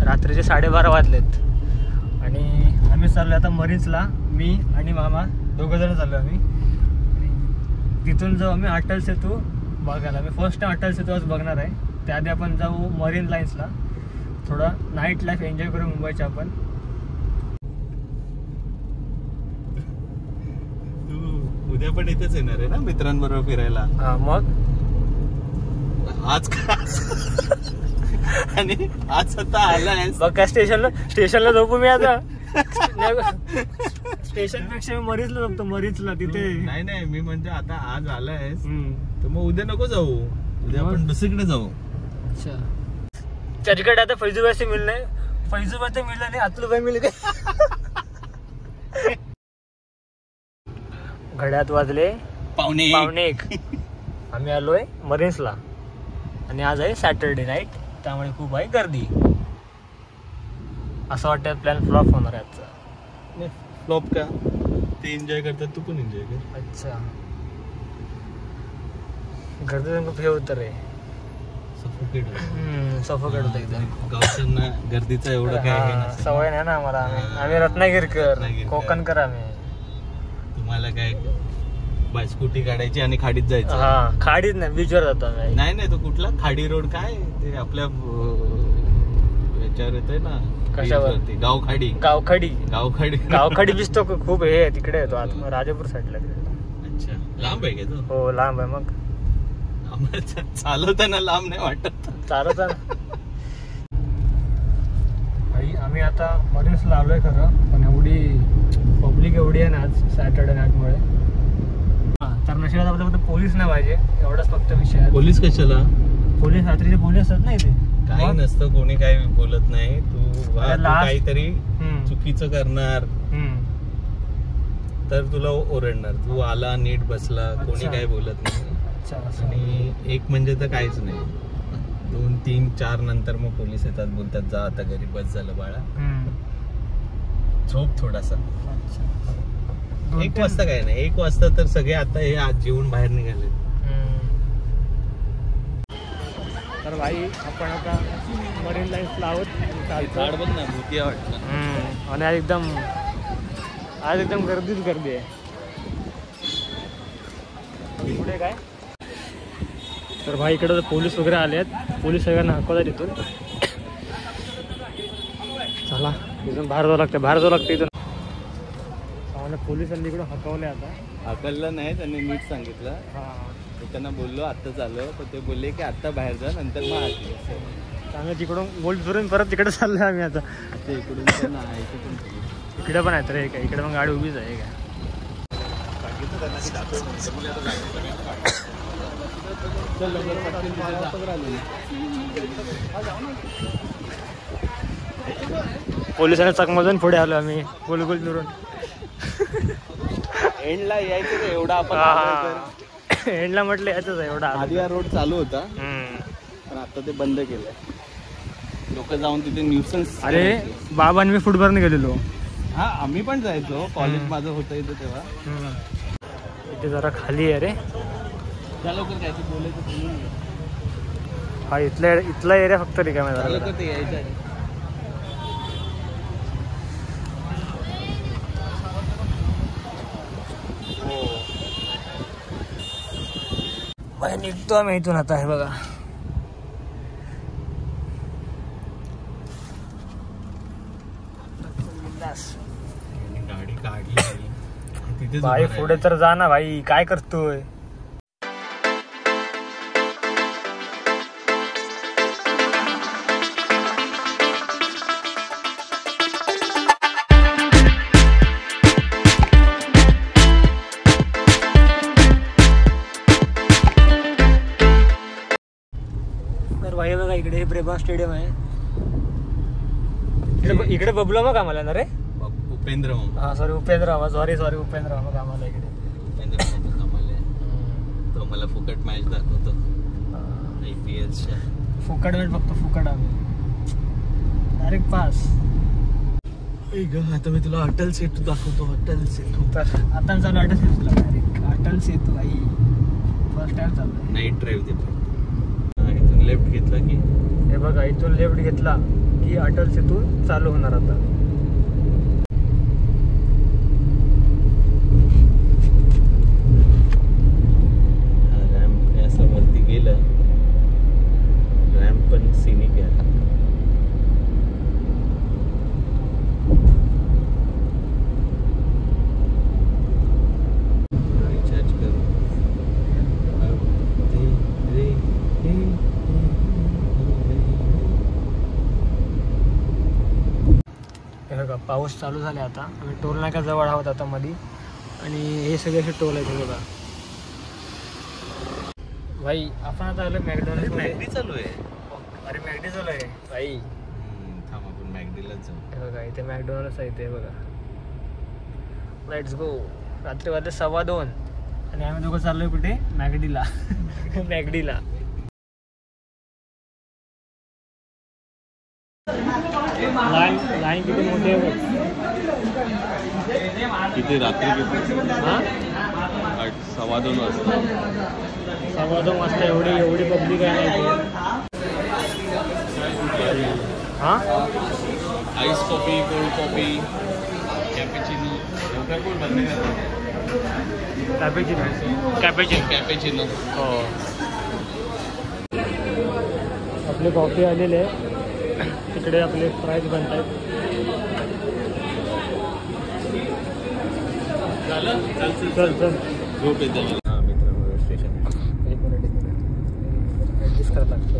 रात्रीचे 12:30 वाजलेत आणि आम्ही चाललो आता मरीन्सला. मी आणि मामा दोघं जण चाललो आम्ही. तिथून जाऊ आम्ही अटल सेतू बघायला. मी फर्स्ट टाइम अटल सेतू आज बघणार आहे. त्याआधी आपण जाऊ मरीन लाईन्सला, थोडा नाईट लाईफ एन्जॉय करू मुंबईच्या आपण. तू उद्या पण इथेच येणार आहे ना मित्रांबरोबर फिरायला? हा मग आज का आणि आज आता आलाय बघ का स्टेशनला झोपू मी आता. स्टेशन पेक्षा मी मरीजला झोपतो. मरीजला तिथे नाही मी म्हणजे आता आज आलायस तर मग उद्या नको जाऊ. उद्या आपण दुसरीकडे जाऊ. अच्छा त्याच्याकडे आता फैजूबाई से मिळणे. फैजूबाई ते मिळलं नाही, अतुलबाई मिळले. घड्यात वाजले 1:15. आम्ही आलोय मरीन्सला आणि आज आहे सॅटरडे नाईट, त्यामुळे खूप आहे गर्दी. असं वाटतं प्लॅन फ्लॉप होणार आहे आजचा. फ्लॉप का? ते एन्जॉय करतात, तू पण एन्जॉय कर. अच्छा गर्दी खूप हे होतं रे, सफोकेट होतं एकदम. गावच्यांना गर्दीचं एवढं काय सवय नाही ना आम्हाला. आम्ही रत्नागिरीकर, कोकणकर आम्ही. तुम्हाला काय बाय स्कूटी काढायची आणि खाडीत जायचं? हा खाडीत नाही, बीचवर जातो आम्ही. नाही तो कुठला खाडी रोड काय ते आपल्या याच्यावर येतोय ना, कशावरती? गावखाडी बीच तो खूप हे आहे तिकडे येतो आत राजापूर साईडला. अच्छा लांब आहे का तो? हो लांब आहे. मग चालवताना लांब नाही वाटत? चालवताना. आम्ही आता मरीन्सला आलोय खरं, पण एवढी पब्लिक एवढी आहे ना आज सॅटर्डे नाईटमुळे. तर नशिबात आपल्या फक्त पोलीस नाही पाहिजे, एवढाच फक्त विषय आहे. पोलीस कशाला? पोलीस रात्रीचे पोलीस असतात नाही ते काही नसतं, कोणी काही बोलत नाही. तू काहीतरी चुकीचं करणार तर तुला ओरडणार. तू आला नीट बसला, कोणी काही बोलत नाही. आणि एक म्हणजे तर काहीच नाही. 2, 3, 4 नंतर मग पोलीस येतात, बोलतात जा आता घरी, बस झालं बाळा, झोप थोडासा. 1 वाजता काय नाही, 1 वाजता तर सगळे आता हे आज जेवून बाहेर निघाले. तर भाई आपण आता मरीन लाईन्सला आहोत. झाड बघ ना, भूतिया वाटतं. आणि आज एकदम गर्दीच गर्दी आहे. पुढे काय तर भाई इकडे पोलीस वगैरे आले आहेत. पोलीस सगळ्यांना हकवतात इथून. चला इथून बाहेर जावं लागतं इथून. पोलिसांनी इकडून हकवले. आता हकललं नाही, त्यांनी नीट सांगितलं. मी त्यांना बोललो आत्ता चालू, तर ते बोलले की आत्ता बाहेर जा, नंतर मग आत. आम्ही तिकडून बोल फिरून परत तिकडे चाललोय आम्ही आता. ते इकडून इकडे पण आहेत रे, इकडे पण गाडी उभीच आहे का? पोलिसांना चकमधून पुढे आलो आम्ही गोलगोल फिरून. एंडला यायचं का एवढा आपण? एंडला म्हटलं यायचंच आहे एवढा. आधी हा रोड चालू होता, पण आता ते बंद केलंय. लोक जाऊन तिथे न्यूसन्स. अरे बाबा आणि मी फुटबॉलने गेलेलो. हा आम्ही पण जायचो, कॉलेज माझं होतं इथं तेव्हा. इथे जरा खाली आहे रे. त्या लवकर काय बोलायचं? हा इथला एरिया फक्त रिकामा झाला. ते यायचं आहे. निघतो आम्ही इथून आता. हे बघा गाडी काढली भाई. पुढे तर जा ना भाई, काय करतोय? भाई बघा इकडे हे ब्रेबॉन स्टेडियम आहे. इकडे बबलू मग आम्हाला ना रे, उपेंद्र मामा. हा सॉरी उपेंद्र मामा, सॉरी उपेंद्र मामा आम्हाला इकडे. उपेंद्र मामा आम्हाला तो मला फुकट मॅच दाखवतो IPLच्या. फुकट मॅच फक्त फुकट. आम्ही डायरेक्ट पास. आता मी तुला अटल सेतू दाखवतो. अटल सेतू तर आता चालू अटल सेतूला. डायरेक्ट अटल सेतू भाई फर्स्ट टाइम चालू. नाईट ड्राईव्ह देतो. इथून लेफ्ट घेतला की हे बघा, इथून लेफ्ट घेतला की अटल सेतू चालू होणार आता. रॅम्प असं वरती गेलं, रॅम्प पण सिनिक आहे. रिचार्ज करू. हे बघा पाऊस चालू झाला आता. आम्ही टोल नाका जवळ आहोत आता मध्ये, आणि हे सगळे असे टोल आहेत. बघा भाई, आपण आता आलो मॅकडॉनल्ड. मॅगडी चालू आहे. अरे मॅगडी चालू आहे भाई. थांब आपण मॅगडीलाच जाऊ. हे बघा इथे मॅकडॉनल्ड्स आहे. इथे बघा, लेट्स गो. रात्री वाजले 2:15 आणि आम्ही दोघं चाललोय कुठे? मॅगडीला. मॅगडीला. लाईन किती मोठी आहे बघ. किती रात्री किती? हां 2:15 वाजता. 2:15 वाजता एवढी पब्लिक आहे ना. हां ice coffee, cold coffee, cappuccino. Cappuccino. हो, आपली कॉफी आलेली आहे. तिकडे आपले फ्राईज बनत आहेत. चल झोप येते मला. हां मित्रांनो, स्टेशन. एक मिनिट ॲडजस्ट करायला लागतं.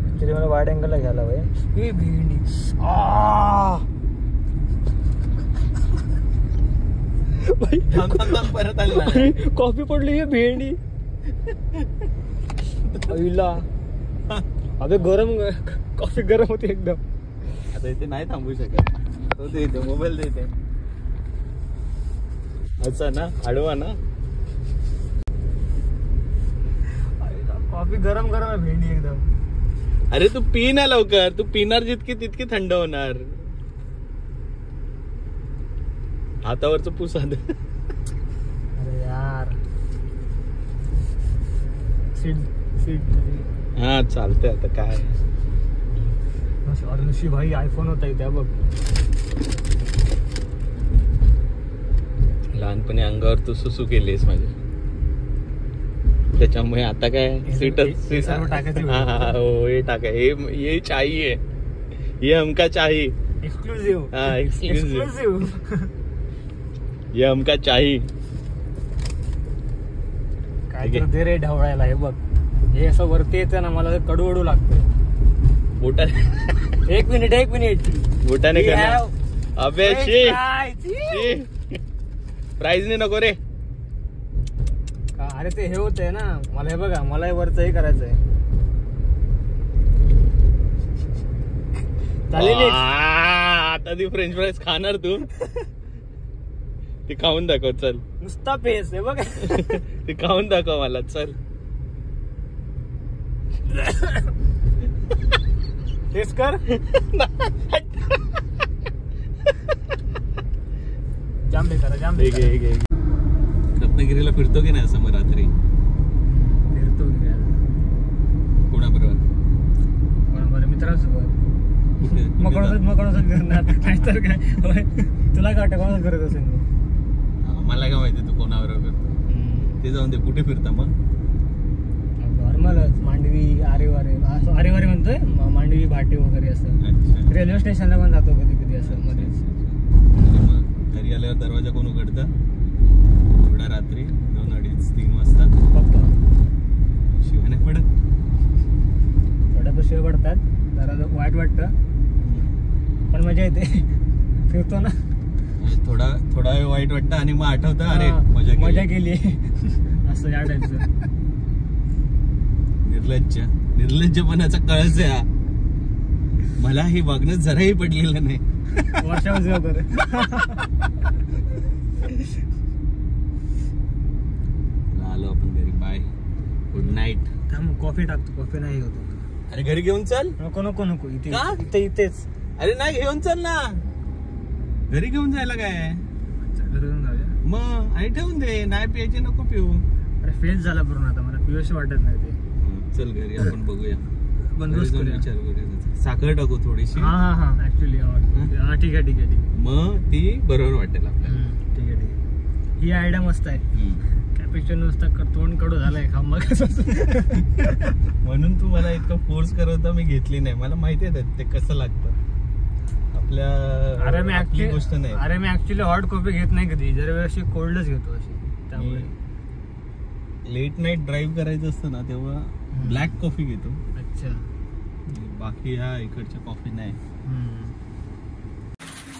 ॲक्च्युली मला वाईड अँगलला घ्यायला हवं. ही भेंडी परत आली. कॉफी पडली. ही भेंडी पहिला. अबे गरम कॉफी गरम होती एकदम. आता इथे नाही थांबू शकत. तो देते मोबाईल देते. अच्छा ना, आडवा ना. कॉफी गरम आहे. भेंडी एकदम. अरे तू पी ना लवकर. तू पिणार जितकी तितकी थंड होणार. हातावरच पुसा. अरे यार, सीट. हा चालतंय आता काय. अरे नशी भाई, आयफोन होता इथे बघ. लहानपणी अंगावर तू सुसू केलीस माझ्या, त्याच्यामुळे आता काय सीटच. हो हे टाका. ये चाहिए, ये हमका चाहिए. एक्सक्लुझिव्ह. हाँ एक्सक्लूसिव. ये हमका चाहिए. काय तर दे रे ढवळायला. हे बघ, हे असं वरती येतं ना, मला कडू लागतं. बोटाने. एक मिनिट बोटाने कर. अबे शी, प्राइज नाही नको रे. अरे ते हे होतंय ना मला. हे बघा, मला हे वरचं हे करायचंय. आता ती फ्रेंच फ्राईज खाणार तू? ती खाऊन दाखव चल. नुसता पेस. हे बघा, ती खाऊन दाखव मला चल. टेस्ट कर. जाम बेकार. रत्नागिरीला फिरतो की नाही असं मग रात्री? फिरतो. कोणाबरोबर? मित्रांसोबत. मग कोणाचं फिरणार नाहीतर काय. तुला काय वाटतं कोणाचं करत असेल? मला काय माहिती तू कोणाबरोबर फिरतो. ते जाऊन दे. कुठे फिरता मग? नॉर्मलच. मांडवी, आरेवारे म्हणतोय. मांडवी, भाटी वगैरे असं. रेल्वे स्टेशनला पण जातो कधी असं मध्येच. मग घरी आल्यावर दरवाजा कोण उघडतं? थोड्या रात्री 2, 2:30, 3 वाजता. पप्पा. शिवाय नाही पडत? थोड्या तर शिवाय पडतात. जरा वाईट वाटतं, पण मजा येते. फिरतो ना. थोडा वेळ वाईट वाटतं आणि मग आठवतं अरे मजा केली असं या टाईपचं. निर्लज्जपणाचा कळस आहे हा. मला हे वागणं जराही पडलेलं नाही. वर्षावर वगैरे. आलो आपण घरी. Bye, good night. थांब, कॉफी टाकतो. कॉफी नाही होतो. अरे घरी घेऊन चल. नको इथेच. अरे नाही, घेऊन चल ना. घरी घेऊन जायला काय? घरी घेऊन जाऊया मग. आणि ठेवून दे. नाही पियाचे नको पिऊ. अरे फेल झाला पूर्ण आता. मला पिऊशी वाटत नाही ते. चल घरी आपण बघूया. बंदोबस्त जाऊन करूया. विचार करूया. साखर टाकू थोडीशी, हा हा हा ऍक्च्युली हा ठीक आहे ठीक आहे ठीक आहे. मग ती बरोबर वाटेल आपल्याला. ठीक आहे ठीक आहे. ही आयडिया मस्त आहे. कॅपेचिनो नुसता तोंड कडू झालाय खांबा म्हणून तू मला इतकं फोर्स करत होता, मी घेतली नाही. मला माहिती आहे ते कसं लागतं आपल्या. अरे मी आपली गोष्ट नाही. अरे मी ऍक्च्युली हॉट कॉफी घेत नाही कधी, जर अशी कोल्डच घेतो अशी. त्यामुळे लेट नाईट ड्राईव्ह करायचं असतं ना तेव्हा ब्लॅक कॉफी घेतो. अच्छा. बाकी ह्या इकडच्या कॉफी नाही.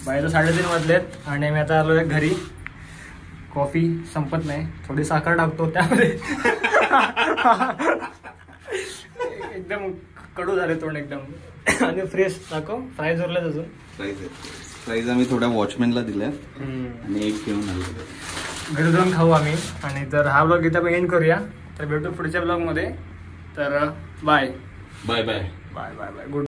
बाहेर 3:30 वाजलेत आणि मी आता आलोय घरी. कॉफी संपत नाही, थोडी साखर टाकतो त्यामध्ये. एकदम कडू झाले तोंड एकदम. आणि फ्रेश दाखव. फ्राईज उरल्यात अजून. प्राईज आम्ही थोड्या वॉचमॅनला दिल्या आणि एक घेऊन आलो. घरी जाऊन खाऊ आम्ही. आणि तर हा ब्लॉग इथं एंड करूया. तर भेटू पुढच्या ब्लॉग मध्ये. तर bye bye bye bye bye bye. Good.